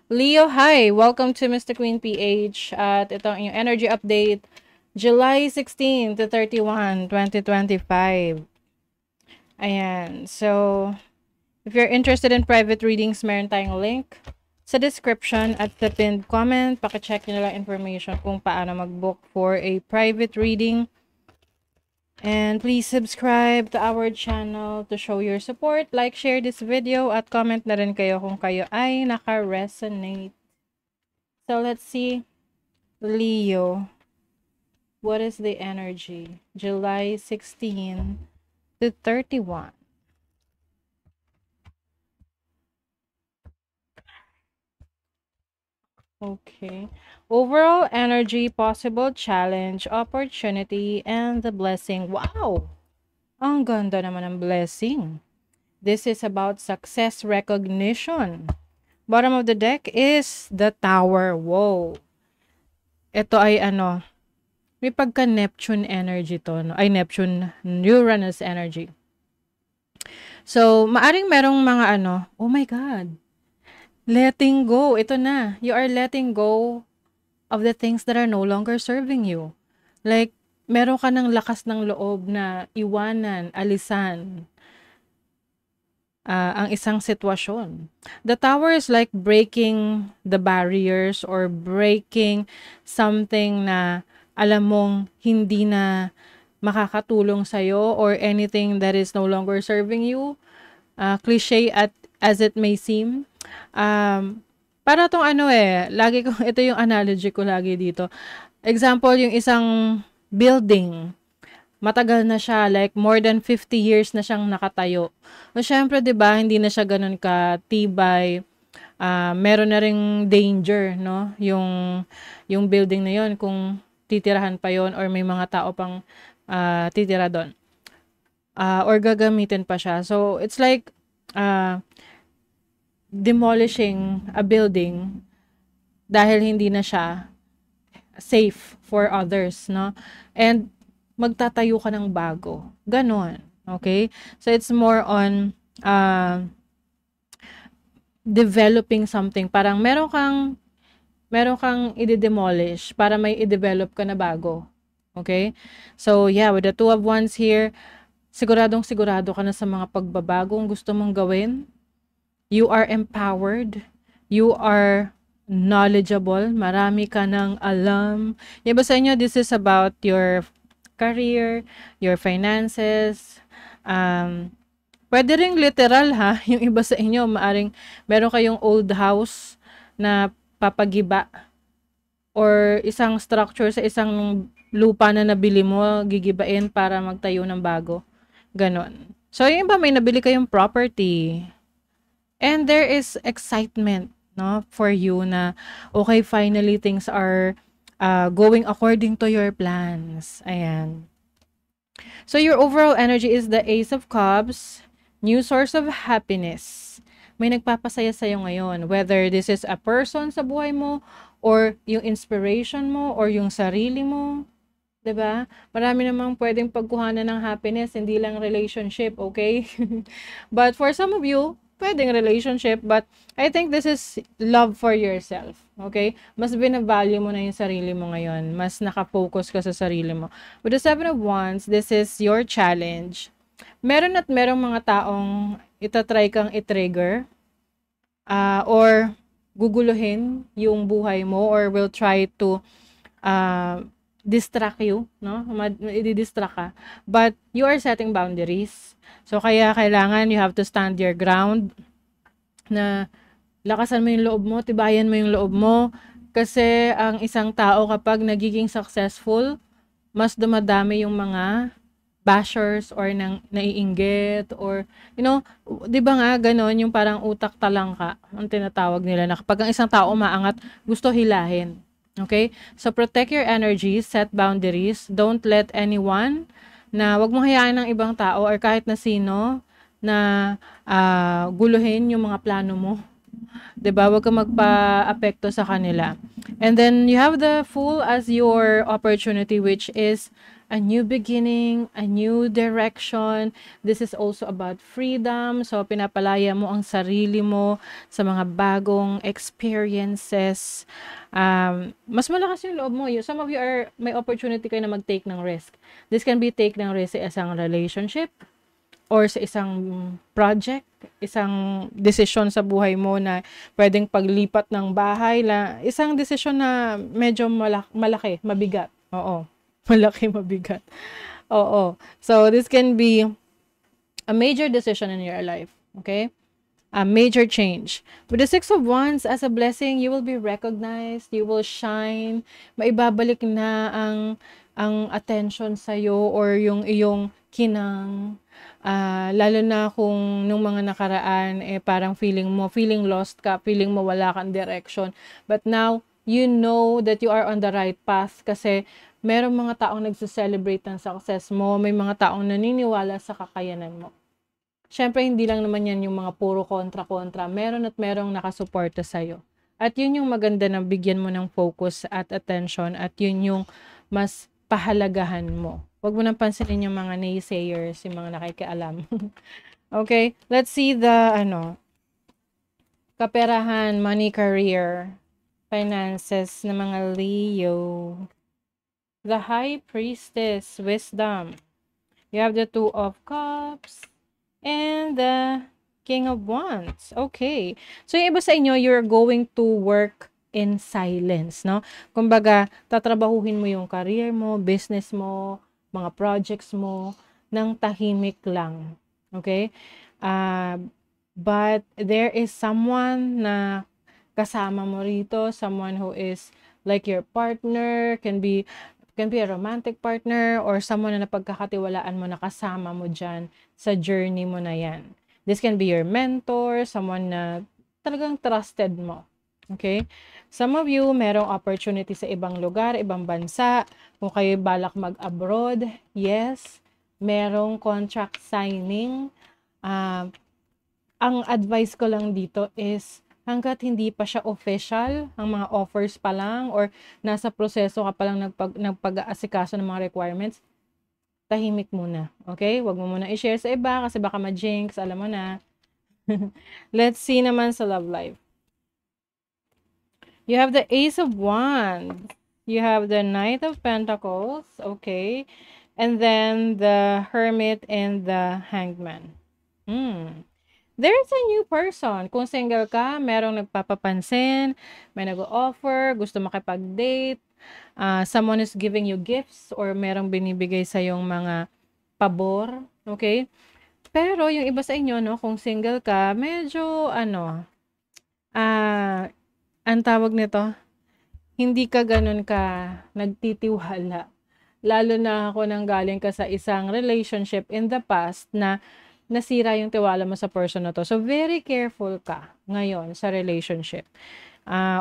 Leo, hi! Welcome to Mr. Queen PH at ito ang inyong energy update July 16 to 31, 2025. Ayan. So, if you're interested in private readings, meron tayong link sa description at the pinned comment. Pakicheck nyo lang information kung paano mag-book for a private reading. And please subscribe to our channel to show your support. Like, share this video at comment na rin kayo kung kayo ay naka-resonate. So, let's see. Leo. What is the energy? July 16 to 31. Okay. Overall energy, possible challenge, opportunity, and the blessing. Wow! Ang ganda naman ng blessing. This is about success recognition. Bottom of the deck is the Tower. Whoa! Ito ay may pagka-Neptune energy to. No? Ay, Neptune, Uranus energy. So, maaring merong mga oh my God, letting go. Ito na. You are letting go of the things that are no longer serving you. Like, meron ka ng lakas ng loob na iwanan, alisan, ang isang sitwasyon. The Tower is like breaking the barriers or breaking something na alam mong hindi na makakatulong sa'yo or anything that is no longer serving you. Cliche as it may seem. Para tong lagi ko, ito yung analogy ko lagi dito. Example, yung isang building, matagal na siya, like more than 50 years na siyang nakatayo. So, syempre, di ba, hindi na siya ganun katibay. Meron na ring danger, no? Yung building na yon kung titirahan pa yon or may mga tao pang titira doon. Or gagamitin pa siya. So, it's like demolishing a building dahil hindi na siya safe for others, no? And magtatayo ka ng bago. Ganon. Okay? So, it's more on developing something. Parang meron kang i-demolish para may i-develop ka na bago. Okay? So, yeah, with the Two of Wands here, sigurado ka na sa mga pagbabagong gusto mong gawin. You are empowered. You are knowledgeable. Marami ka ng alam. Yung ba sa inyo, this is about your career, your finances. Pwede ring literal ha. Yung iba sa inyo, maaring meron kayong old house na papagiba or isang structure sa isang lupa na nabili mo, gigibain para magtayo ng bago. Ganon. So, yung iba may nabili kayong property. And there is excitement, no, for you na, okay, finally, things are going according to your plans. Ayan. So, your overall energy is the Ace of Cups, new source of happiness. May nagpapasaya sa'yo ngayon. Whether this is a person sa buhay mo, or yung inspiration mo, or yung sarili mo. 'Di ba? Marami namang pwedeng pagkuhanan ng happiness, hindi lang relationship, okay? But for some of you, pwedeng relationship, but I think this is love for yourself, okay? Mas binavalue mo na yung sarili mo ngayon. Mas nakafocus ka sa sarili mo. With the Seven of Wands, this is your challenge. Meron mga taong itatry kang i-trigger, or guguluhin yung buhay mo, or will try to distract you, no? I-distract ka. But you are setting boundaries. So, kaya kailangan you have to stand your ground na lakasan mo yung loob mo, tibayan mo yung loob mo. Kasi ang isang tao kapag nagiging successful, mas dumadami yung mga bashers or naiinggit or, di ba nga ganon, yung parang utak talangka, ang tinatawag nila na kapag ang isang tao maangat, gusto hilahin. Okay? So, protect your energy, set boundaries, don't let anyone na wag mong hayaan ng ibang tao or kahit na sino na guluhin yung mga plano mo. 'Di ba? Huwag kang magpa-apekto sa kanila. And then you have the Fool as your opportunity, which is a new beginning, a new direction. This is also about freedom. So pinapalaya mo ang sarili mo sa mga bagong experiences. Mas malakas yung loob mo. Some of you are may opportunity kayo na mag-take ng risk. This can be take ng risk sa isang relationship, or sa isang project, isang desisyon sa buhay mo na pwedeng paglipat ng bahay, isang desisyon na medyo malaki, mabigat. Oo. Malaki, mabigat. Oo. So, this can be a major decision in your life. Okay? A major change. With the Six of Wands, as a blessing, you will be recognized, you will shine, maibabalik na ang attention sa'yo or yung iyong kinang. Lalo na kung nung mga nakaraan, parang feeling lost ka, feeling mo wala kang direction. But now, you know that you are on the right path kasi merong mga taong nagse-celebrate ng success mo, may mga taong naniniwala sa kakayanan mo. Siyempre, hindi lang naman yan yung mga puro kontra-kontra. Meron at merong nakasuporta sa'yo. At yun yung maganda na bigyan mo ng focus at attention at yun yung mas pahalagahan mo. Huwag mo nang pansinin yung mga naysayers, yung mga nakikialam. Okay? Let's see the, kaperahan, money, career, finances ng mga Leo. The High Priestess, wisdom. You have the Two of Cups. And the King of Wands. Okay. So, yung iba sa inyo, you're going to work in silence, no? Kumbaga, tatrabahuhin mo yung career mo, business mo, mga projects mo, ng tahimik lang. Okay? But there is someone na kasama mo rito, someone who is like your partner, can be a romantic partner or someone na napagkakatiwalaan mo na kasama mo dyan sa journey mo na yan. This can be your mentor, someone na talagang trusted mo. Okay? Some of you, merong opportunity sa ibang lugar, ibang bansa. Kung kayo balak mag-abroad, yes. Merong contract signing. Ang advice ko lang dito is hangga't hindi pa siya official, ang mga offers pa lang or nasa proseso ka pa lang nagpag-aasikaso ng mga requirements, tahimik muna. Okay? Huwag mo muna i-share sa iba kasi baka ma-jinx, alam mo na. Let's see naman sa love life. You have the Ace of Wands. You have the Knight of Pentacles. Okay? And then the Hermit and the Hangman. There's a new person. Kung single ka, merong nagpapapansin, may nag-offer, gusto makipag-date, someone is giving you gifts or merong binibigay sa yung mga pabor, okay? Pero yung iba sa inyo, no, kung single ka, medyo ang tawag nito, hindi ka ganun ka nagtitiwala. Lalo na ako nang galing ka sa isang relationship in the past na nasira yung tiwala mo sa person na to. So, very careful ka ngayon sa relationship.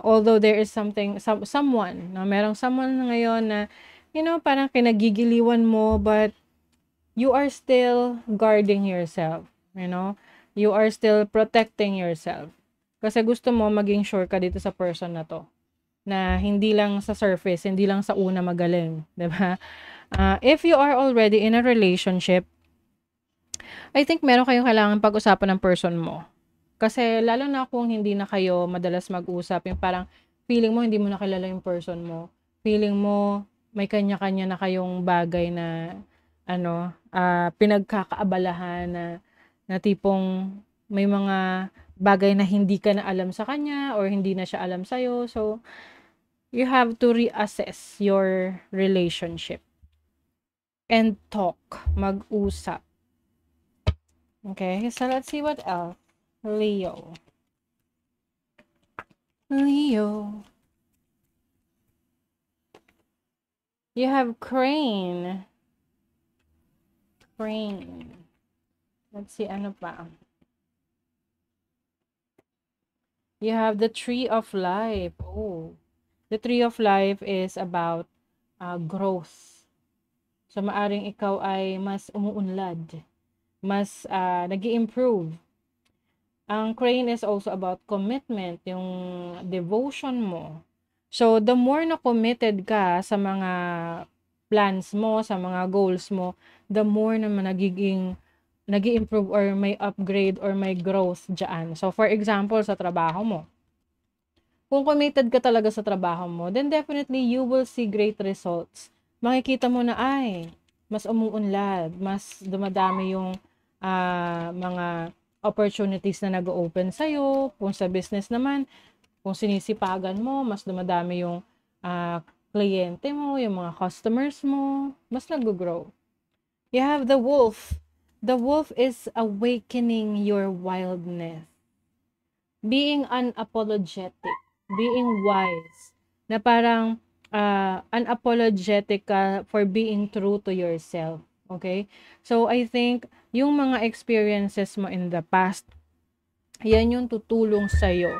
Although there is someone, no, merong someone ngayon na, parang kinagigiliwan mo, but you are still guarding yourself, you are still protecting yourself. Kasi gusto mo maging sure ka dito sa person na to, na hindi lang sa surface, hindi lang sa una magaling, diba? If you are already in a relationship, I think meron kayong kailangan pag-usapan ng person mo. Kasi lalo na kung hindi na kayo madalas mag-usap, yung parang feeling mo hindi mo na kilala yung person mo. Feeling mo may kanya-kanya na kayong bagay na pinagkakaabalahan na tipong may mga bagay na hindi ka na alam sa kanya or hindi na siya alam sa'yo. So, you have to reassess your relationship and talk, mag-usap. Okay, so let's see what else. Leo. You have Crane. Let's see, ano pa? You have the Tree of Life. Oh, the Tree of Life is about growth. So, maaring ikaw ay mas umuunlad, mas nag-i-improve. Ang crane is also about commitment, yung devotion mo. So, the more na committed ka sa mga plans mo, sa mga goals mo, the more naman nag-i-improve or may upgrade or may growth dyan. So, for example, sa trabaho mo. Kung committed ka talaga sa trabaho mo, then definitely you will see great results. Makikita mo na ay, mas umuunlad, mas dumadami yung mga opportunities na nag-open sa'yo. Kung sa business naman, kung sinisipagan mo, mas dumadami yung kliyente mo, yung mga customers mo, mas nag-grow. You have the wolf. The wolf is awakening your wildness. Being unapologetic, being wise, na parang unapologetic ka for being true to yourself. Okay? So, I think, yung mga experiences mo in the past, yan yung tutulong sa'yo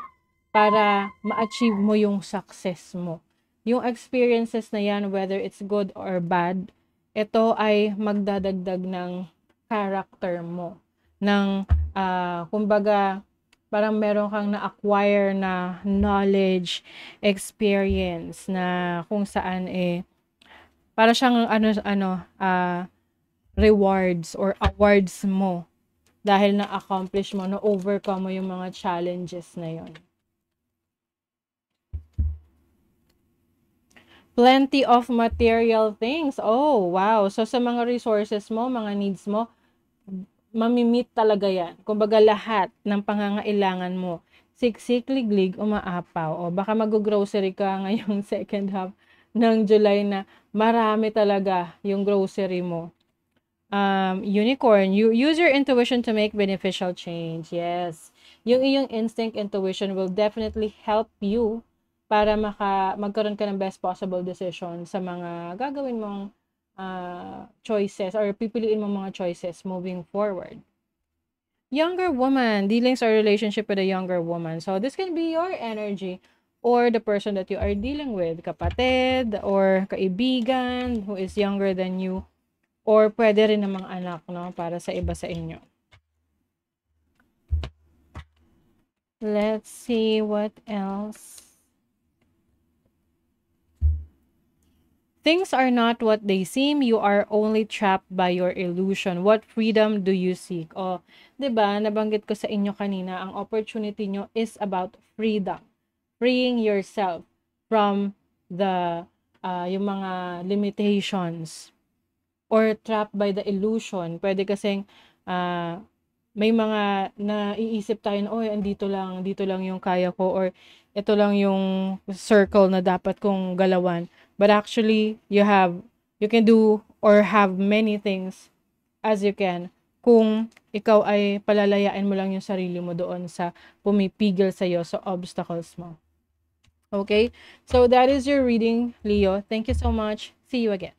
para ma-achieve mo yung success mo. Yung experiences na yan, whether it's good or bad, ito ay magdadagdag ng character mo. Ng, kumbaga, parang meron kang na-acquire na knowledge, experience na kung saan para siyang rewards or awards mo dahil na-accomplish mo, na-overcome mo yung mga challenges na yon. Plenty of material things. Oh, wow. So, sa mga resources mo, mga needs mo, mamimit talaga yan. Kumbaga lahat ng pangangailangan mo. Siksik, liglig, umaapaw. O baka mag-grocery ka ngayong second half ng July na marami talaga yung grocery mo. Unicorn, you use your intuition to make beneficial change. Yes. Yung iyong instinct intuition will definitely help you para magkaroon ka ng best possible decision sa mga gagawin mong choices or pipiliin mong mga choices moving forward. Younger woman, dealings or relationship with a younger woman. So this can be your energy or the person that you are dealing with, kapatid or kaibigan who is younger than you, or pwede rin namang anak, no, para sa iba sa inyo. Let's see what else. Things are not what they seem. You are only trapped by your illusion. What freedom do you seek? O, 'di ba? Nabanggit ko sa inyo kanina, ang opportunity nyo is about freedom. Freeing yourself from the yung mga limitations or trapped by the illusion. Pwede kasing may mga naiisip tayo na, oh, dito lang yung kaya ko, or ito lang yung circle na dapat kong galawan. But actually, you can do or have many things as you can kung ikaw ay palalayain mo lang yung sarili mo doon sa pumipigil sa'yo sa obstacles mo. Okay? So, that is your reading, Leo. Thank you so much. See you again.